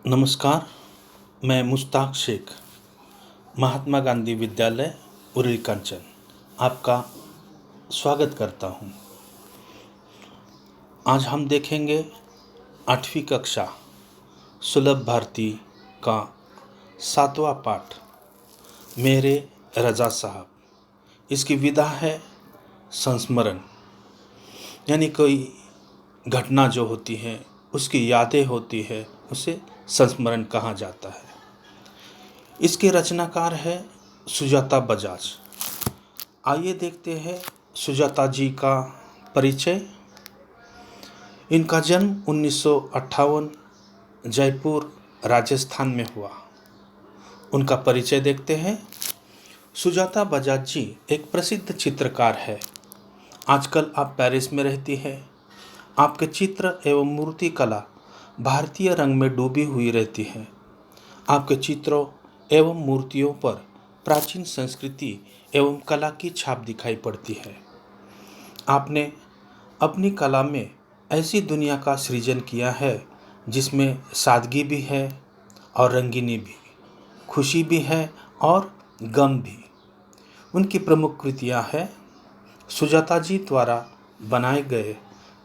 नमस्कार। मैं मुश्ताक शेख, महात्मा गांधी विद्यालय उरई कंचन, आपका स्वागत करता हूं। आज हम देखेंगे 8वीं कक्षा सुलभ भारती का 7वां पाठ, मेरे रजा साहब। इसकी विधा है संस्मरण, यानी कोई घटना जो होती है, उसकी यादें होती है, उसे संस्मरण कहा जाता है। इसके रचनाकार है सुजाता बजाज। आइए देखते हैं सुजाता जी का परिचय। इनका जन्म 1958 जयपुर राजस्थान में हुआ। उनका परिचय देखते हैं। सुजाता बजाज जी एक प्रसिद्ध चित्रकार है। आजकल आप पेरिस में रहती हैं। आपके चित्र एवं मूर्ति कला भारतीय रंग में डूबी हुई रहती है। आपके चित्रों एवं मूर्तियों पर प्राचीन संस्कृति एवं कला की छाप दिखाई पड़ती है। आपने अपनी कला में ऐसी दुनिया का सृजन किया है जिसमें सादगी भी है और रंगीनी भी, खुशी भी है और गम भी। उनकी प्रमुख कृतियाँ हैं सुजाता जी द्वारा बनाए गए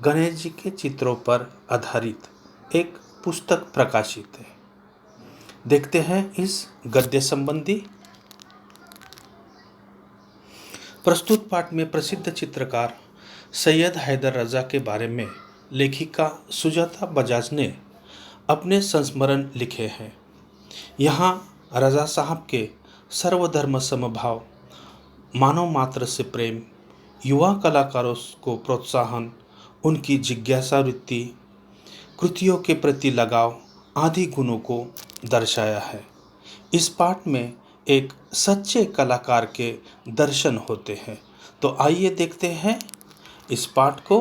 गणेश जी के चित्रों पर आधारित एक पुस्तक प्रकाशित है। देखते हैं इस गद्य संबंधी। प्रस्तुत पाठ में प्रसिद्ध चित्रकार सैयद हैदर रजा के बारे में लेखिका सुजाता बजाज ने अपने संस्मरण लिखे हैं। यहाँ रजा साहब के सर्वधर्म समभाव, मानव मात्र से प्रेम, युवा कलाकारों को प्रोत्साहन, उनकी जिज्ञासा वृत्ति, कृतियों के प्रति लगाव आदि गुणों को दर्शाया है। इस पाठ में एक सच्चे कलाकार के दर्शन होते हैं। तो आइए देखते हैं इस पाठ को।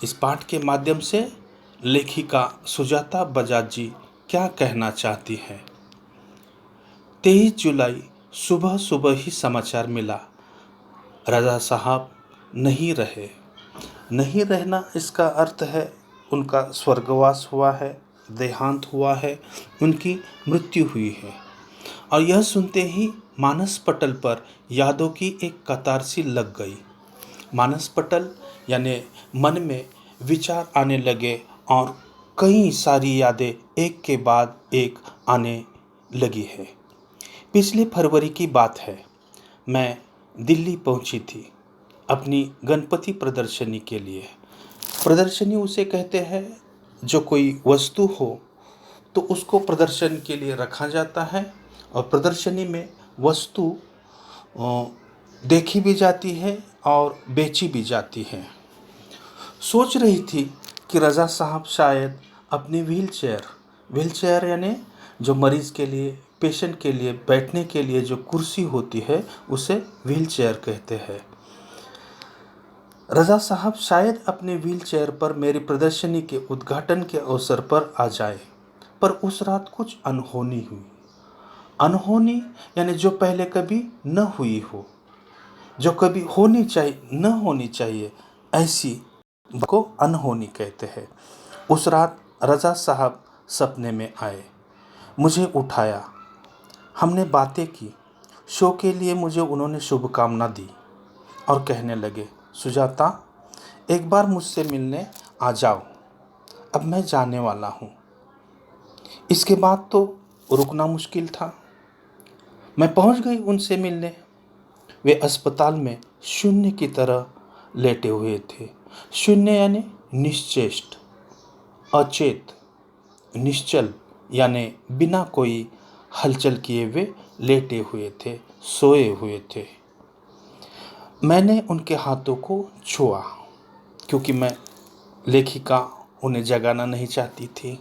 इस पाठ के माध्यम से लेखिका सुजाता बजाज जी क्या कहना चाहती हैं। 23 जुलाई सुबह सुबह ही समाचार मिला, रजा साहब नहीं रहे। नहीं रहना, इसका अर्थ है उनका स्वर्गवास हुआ है, देहांत हुआ है, उनकी मृत्यु हुई है। और यह सुनते ही मानस पटल पर यादों की एक कतार सी लग गई। मानस पटल यानी मन में विचार आने लगे और कई सारी यादें एक के बाद एक आने लगी है। पिछले फरवरी की बात है। मैं दिल्ली पहुंची थी अपनी गणपति प्रदर्शनी के लिए। प्रदर्शनी उसे कहते हैं जो कोई वस्तु हो तो उसको प्रदर्शन के लिए रखा जाता है और प्रदर्शनी में वस्तु देखी भी जाती है और बेची भी जाती है। सोच रही थी कि रजा साहब शायद अपनी व्हीलचेयर यानी जो मरीज के लिए, पेशेंट के लिए बैठने के लिए जो कुर्सी होती है उसे व्हीलचेयर कहते हैं। रजा साहब शायद अपने व्हीलचेयर पर मेरी प्रदर्शनी के उद्घाटन के अवसर पर आ जाए, पर उस रात कुछ अनहोनी हुई। अनहोनी यानी जो पहले कभी न हुई हो, जो कभी न होनी चाहिए, ऐसी को अनहोनी कहते हैं। उस रात रजा साहब सपने में आए, मुझे उठाया, हमने बातें की। शो के लिए मुझे उन्होंने शुभकामना दी और कहने लगे, सुजाता एक बार मुझसे मिलने आ जाओ, अब मैं जाने वाला हूँ। इसके बाद तो रुकना मुश्किल था। मैं पहुँच गई उनसे मिलने। वे अस्पताल में शून्य की तरह लेटे हुए थे। शून्य यानी निश्चेष्ट, अचेत, निश्चल यानी बिना कोई हलचल किए वे लेटे हुए थे, सोए हुए थे। मैंने उनके हाथों को छुआ क्योंकि मैं लेखिका उन्हें जगाना नहीं चाहती थी।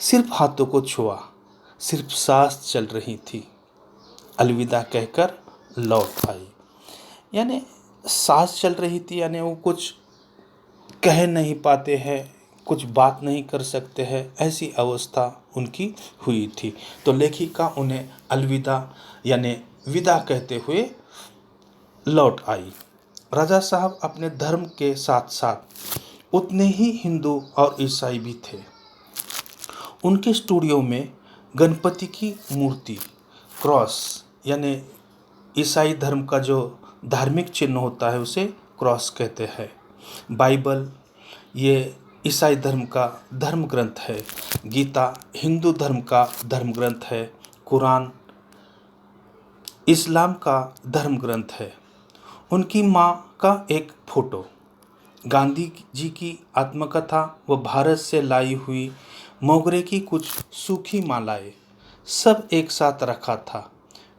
सिर्फ हाथों को छुआ, सिर्फ सांस चल रही थी। अलविदा कहकर लौट आई। यानी सांस चल रही थी, यानी वो कुछ कह नहीं पाते हैं, कुछ बात नहीं कर सकते हैं, ऐसी अवस्था उनकी हुई थी। तो लेखिका उन्हें अलविदा यानी विदा कहते हुए लौट आई। राजा साहब अपने धर्म के साथ साथ उतने ही हिंदू और ईसाई भी थे। उनके स्टूडियो में गणपति की मूर्ति, क्रॉस यानी ईसाई धर्म का जो धार्मिक चिन्ह होता है उसे क्रॉस कहते हैं। बाइबल ये ईसाई धर्म का धर्म ग्रंथ है। गीता हिंदू धर्म का धर्म ग्रंथ है। कुरान इस्लाम का धर्म ग्रंथ है। उनकी माँ का एक फोटो, गांधी जी की आत्मकथा व भारत से लाई हुई मोगरे की कुछ सूखी मालाएं सब एक साथ रखा था।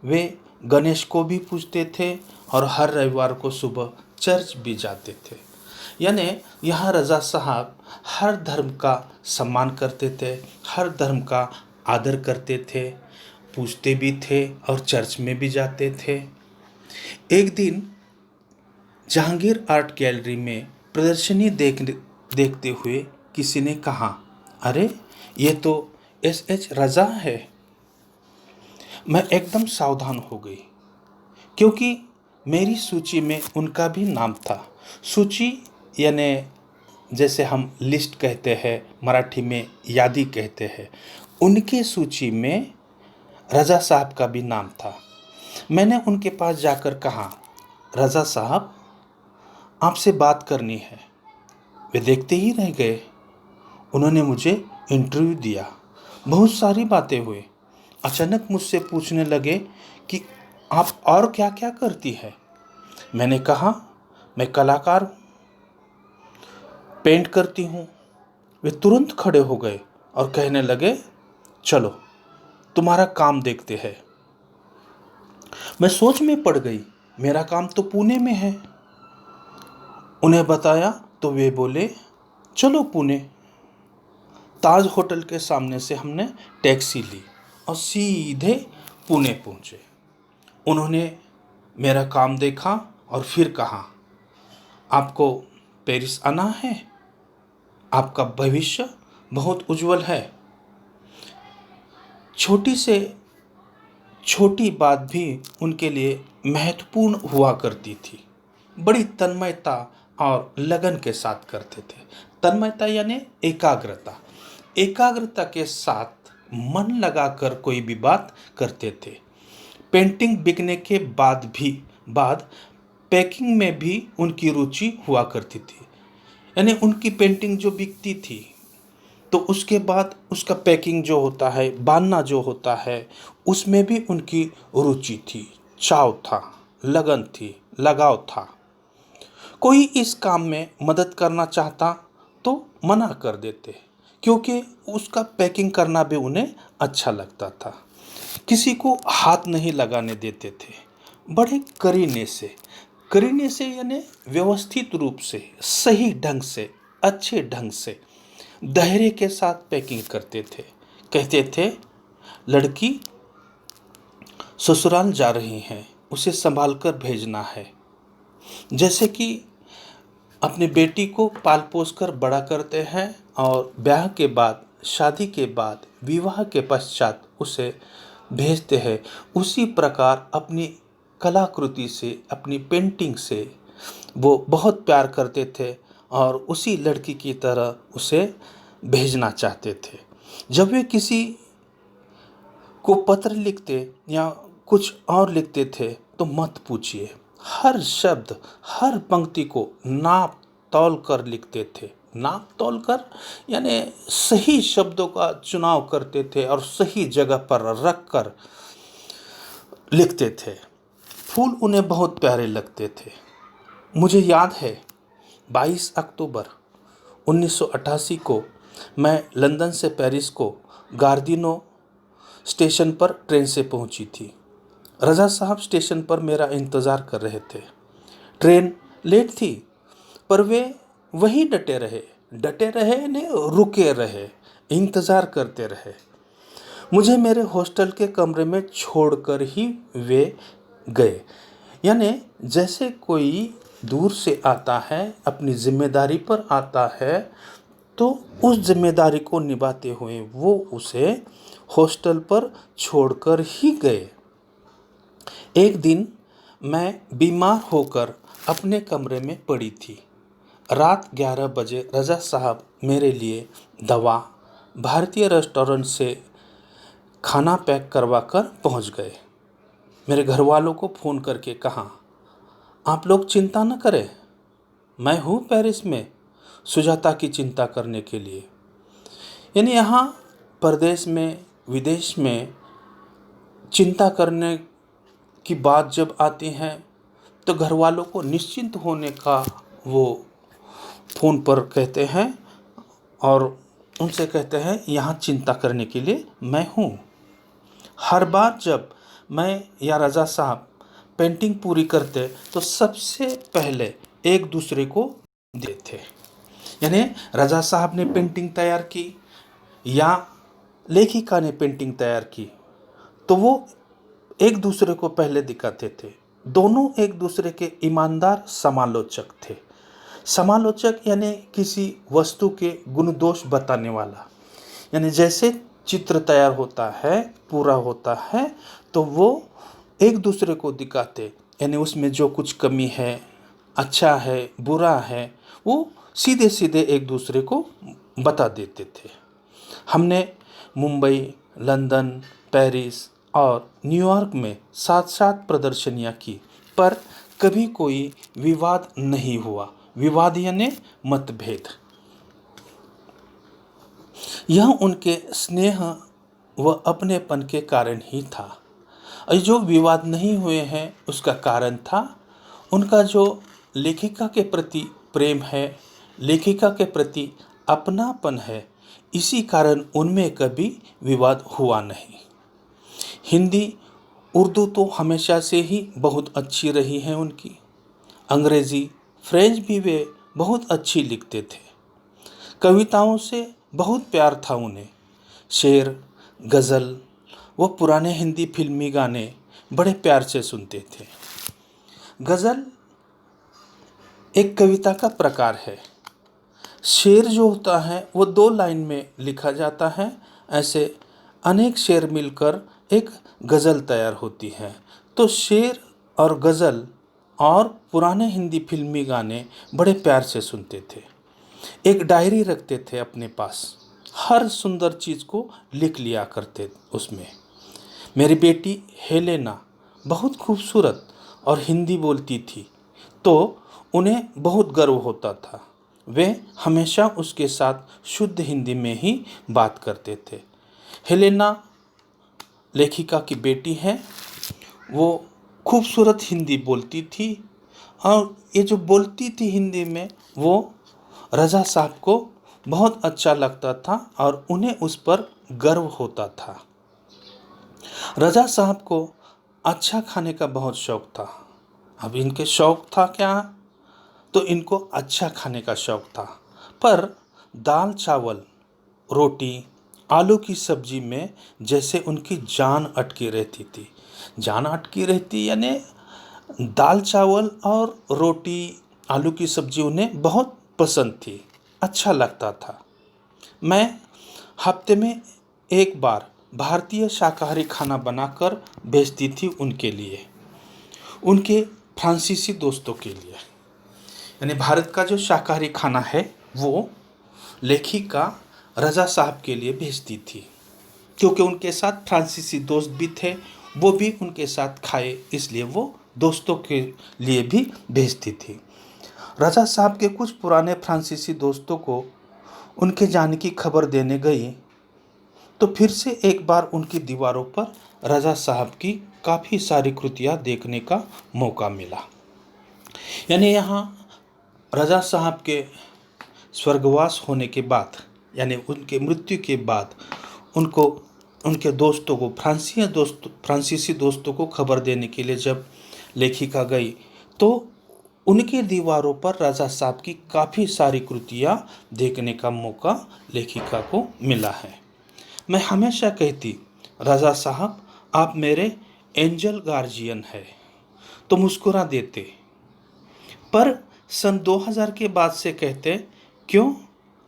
वे गणेश को भी पूजते थे और हर रविवार को सुबह चर्च भी जाते थे। यानी यहाँ रज़ा साहब हर धर्म का सम्मान करते थे, हर धर्म का आदर करते थे, पूजते भी थे और चर्च में भी जाते थे। एक दिन जहांगीर आर्ट गैलरी में प्रदर्शनी देखते हुए किसी ने कहा, अरे ये तो एस.एच. रज़ा है। मैं एकदम सावधान हो गई क्योंकि मेरी सूची में उनका भी नाम था। सूची यानी जैसे हम लिस्ट कहते हैं, मराठी में यादी कहते हैं, उनके सूची में रज़ा साहब का भी नाम था। मैंने उनके पास जाकर कहा, रज़ा साहब आपसे बात करनी है। वे देखते ही रह गए। उन्होंने मुझे इंटरव्यू दिया, बहुत सारी बातें हुई। अचानक मुझसे पूछने लगे कि आप और क्या क्या करती है। मैंने कहा, मैं कलाकार हूँ, पेंट करती हूँ। वे तुरंत खड़े हो गए और कहने लगे, चलो तुम्हारा काम देखते हैं। मैं सोच में पड़ गई, मेरा काम तो पुणे में है। उन्हें बताया तो वे बोले, चलो पुणे। ताज होटल के सामने से हमने टैक्सी ली और सीधे पुणे पहुँचे। उन्होंने मेरा काम देखा और फिर कहा, आपको पेरिस आना है, आपका भविष्य बहुत उज्जवल है। छोटी से छोटी बात भी उनके लिए महत्वपूर्ण हुआ करती थी। बड़ी तन्मयता और लगन के साथ करते थे। तन्मयता यानी एकाग्रता, एकाग्रता के साथ मन लगाकर कोई भी बात करते थे। पेंटिंग बिकने के बाद पैकिंग में भी उनकी रुचि हुआ करती थी। यानी उनकी पेंटिंग जो बिकती थी तो उसके बाद उसका पैकिंग जो होता है, बांधना जो होता है, उसमें भी उनकी रुचि थी, चाव था, लगन थी, लगाव था। कोई इस काम में मदद करना चाहता तो मना कर देते क्योंकि उसका पैकिंग करना भी उन्हें अच्छा लगता था। किसी को हाथ नहीं लगाने देते थे। बड़े करीने से यानी व्यवस्थित रूप से, सही ढंग से, अच्छे ढंग से, धैर्य के साथ पैकिंग करते थे। कहते थे, लड़की ससुराल जा रही है, उसे संभाल कर भेजना है। जैसे कि अपनी बेटी को पाल पोस कर बड़ा करते हैं और ब्याह के बाद, शादी के बाद, विवाह के पश्चात उसे भेजते हैं, उसी प्रकार अपनी कलाकृति से, अपनी पेंटिंग से वो बहुत प्यार करते थे और उसी लड़की की तरह उसे भेजना चाहते थे। जब वे किसी को पत्र लिखते या कुछ और लिखते थे तो मत पूछिए, हर शब्द, हर पंक्ति को नाप तौल कर लिखते थे। नाप तौल कर यानी सही शब्दों का चुनाव करते थे और सही जगह पर रख कर लिखते थे। फूल उन्हें बहुत प्यारे लगते थे। मुझे याद है 22 अक्टूबर 1988 को मैं लंदन से पेरिस को गार्दिनो स्टेशन पर ट्रेन से पहुंची थी। रज़ा साहब स्टेशन पर मेरा इंतज़ार कर रहे थे। ट्रेन लेट थी पर वे वहीं डटे रहे ने रुके रहे, इंतज़ार करते रहे। मुझे मेरे हॉस्टल के कमरे में छोड़कर ही वे गए। यानी जैसे कोई दूर से आता है, अपनी जिम्मेदारी पर आता है, तो उस जिम्मेदारी को निभाते हुए वो उसे हॉस्टल पर छोड़कर ही गए। एक दिन मैं बीमार होकर अपने कमरे में पड़ी थी। रात 11 बजे रज़ा साहब मेरे लिए दवा, भारतीय रेस्टोरेंट से खाना पैक करवा कर पहुँच गए। मेरे घर वालों को फ़ोन करके कहा, आप लोग चिंता न करें, मैं हूँ पेरिस में सुजाता की चिंता करने के लिए। यानी यहाँ परदेश में, विदेश में चिंता करने की बात जब आती है तो घर वालों को निश्चिंत होने का वो फ़ोन पर कहते हैं और उनसे कहते हैं यहाँ चिंता करने के लिए मैं हूँ। हर बार जब मैं या रज़ा साहब पेंटिंग पूरी करते तो सबसे पहले एक दूसरे को देते। यानी रज़ा साहब ने पेंटिंग तैयार की या लेखिका ने पेंटिंग तैयार की तो वो एक दूसरे को पहले दिखाते थे। दोनों एक दूसरे के ईमानदार समालोचक थे। समालोचक यानी किसी वस्तु के गुण दोष बताने वाला। यानी जैसे चित्र तैयार होता है, पूरा होता है, तो वो एक दूसरे को दिखाते। यानी उसमें जो कुछ कमी है, अच्छा है, बुरा है, वो सीधे सीधे एक दूसरे को बता देते थे। हमने मुंबई, लंदन, पेरिस और न्यूयॉर्क में साथ साथ प्रदर्शनियाँ की, पर कभी कोई विवाद नहीं हुआ। विवाद यानी मतभेद। यह उनके स्नेह व अपनेपन के कारण ही था। और जो विवाद नहीं हुए हैं उसका कारण था उनका जो लेखिका के प्रति प्रेम है, लेखिका के प्रति अपनापन है। इसी कारण उनमें कभी विवाद हुआ नहीं। हिंदी, उर्दू तो हमेशा से ही बहुत अच्छी रही है उनकी। अंग्रेज़ी, फ्रेंच भी वे बहुत अच्छी लिखते थे। कविताओं से बहुत प्यार था उन्हें। शेर, गज़ल व पुराने हिंदी फिल्मी गाने बड़े प्यार से सुनते थे। गज़ल एक कविता का प्रकार है। शेर जो होता है वो 2 लाइन में लिखा जाता है। ऐसे अनेक शेर मिलकर एक गज़ल तैयार होती है। तो शेर और गज़ल और पुराने हिंदी फिल्मी गाने बड़े प्यार से सुनते थे। एक डायरी रखते थे अपने पास, हर सुंदर चीज़ को लिख लिया करते उसमें। मेरी बेटी हेलेना बहुत खूबसूरत और हिंदी बोलती थी, तो उन्हें बहुत गर्व होता था। वे हमेशा उसके साथ शुद्ध हिंदी में ही बात करते थे। हेलेना लेखिका की बेटी है, वो खूबसूरत हिंदी बोलती थी और ये जो बोलती थी हिंदी में वो रज़ा साहब को बहुत अच्छा लगता था और उन्हें उस पर गर्व होता था। रज़ा साहब को अच्छा खाने का बहुत शौक़ था। अब इनके शौक़ था क्या? तो इनको अच्छा खाने का शौक़ था। पर दाल चावल, रोटी, आलू की सब्ज़ी में जैसे उनकी जान अटकी रहती थी। जान अटकी रहती यानी दाल चावल और रोटी, आलू की सब्ज़ी उन्हें बहुत पसंद थी, अच्छा लगता था। मैं हफ्ते में एक बार भारतीय शाकाहारी खाना बनाकर भेजती थी उनके लिए, उनके फ्रांसीसी दोस्तों के लिए। यानी भारत का जो शाकाहारी खाना है वो लेखिका रज़ा साहब के लिए भेजती थी, क्योंकि उनके साथ फ्रांसीसी दोस्त भी थे, वो भी उनके साथ खाए, इसलिए वो दोस्तों के लिए भी भेजती थी। रज़ा साहब के कुछ पुराने फ्रांसीसी दोस्तों को उनके जाने की खबर देने गई तो फिर से एक बार उनकी दीवारों पर रज़ा साहब की काफ़ी सारी कृतियाँ देखने का मौका मिला। यानी यहाँ रज़ा साहब के स्वर्गवास होने के बाद, यानी उनके मृत्यु के बाद, उनको उनके दोस्तों को, फ्रांसीसी दोस्तों को खबर देने के लिए जब लेखिका गई तो उनकी दीवारों पर रज़ा साहब की काफ़ी सारी कृतियाँ देखने का मौका लेखिका को मिला है। मैं हमेशा कहती, रज़ा साहब आप मेरे एंजल गार्जियन है, तो मुस्कुरा देते। पर सन 2000 के बाद से कहते, क्यों,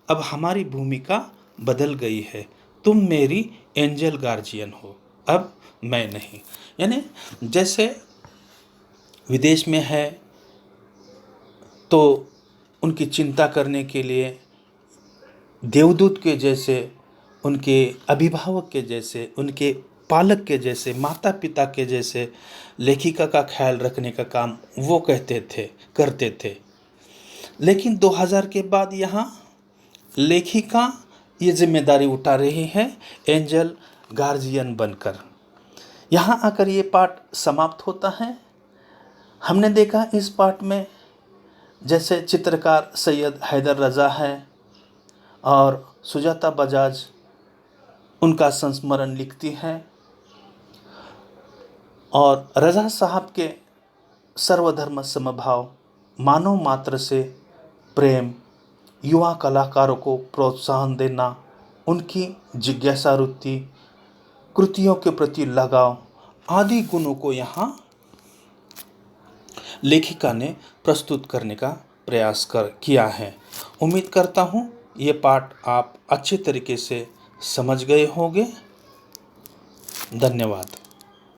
अब हमारी भूमिका बदल गई है, तुम मेरी एंजल गार्जियन हो, अब मैं नहीं। यानी जैसे विदेश में है तो उनकी चिंता करने के लिए देवदूत के जैसे उनके अभिभावक के जैसे, उनके पालक के जैसे, माता पिता के जैसे लेखिका का ख्याल रखने का काम वो करते थे। लेकिन 2000 के बाद यहाँ लेखिका ये जिम्मेदारी उठा रही है एंजल गार्जियन बनकर। यहाँ आकर ये पाठ समाप्त होता है। हमने देखा इस पाठ में जैसे चित्रकार सैयद हैदर रज़ा है और सुजाता बजाज उनका संस्मरण लिखती हैं, और रज़ा साहब के सर्वधर्म समभाव, मानव मात्र से प्रेम, युवा कलाकारों को प्रोत्साहन देना, उनकी जिज्ञासा वृत्ति, कृतियों के प्रति लगाव आदि गुणों को यहाँ लेखिका ने प्रस्तुत करने का प्रयास किया है। उम्मीद करता हूँ ये पाठ आप अच्छे तरीके से समझ गए होंगे। धन्यवाद।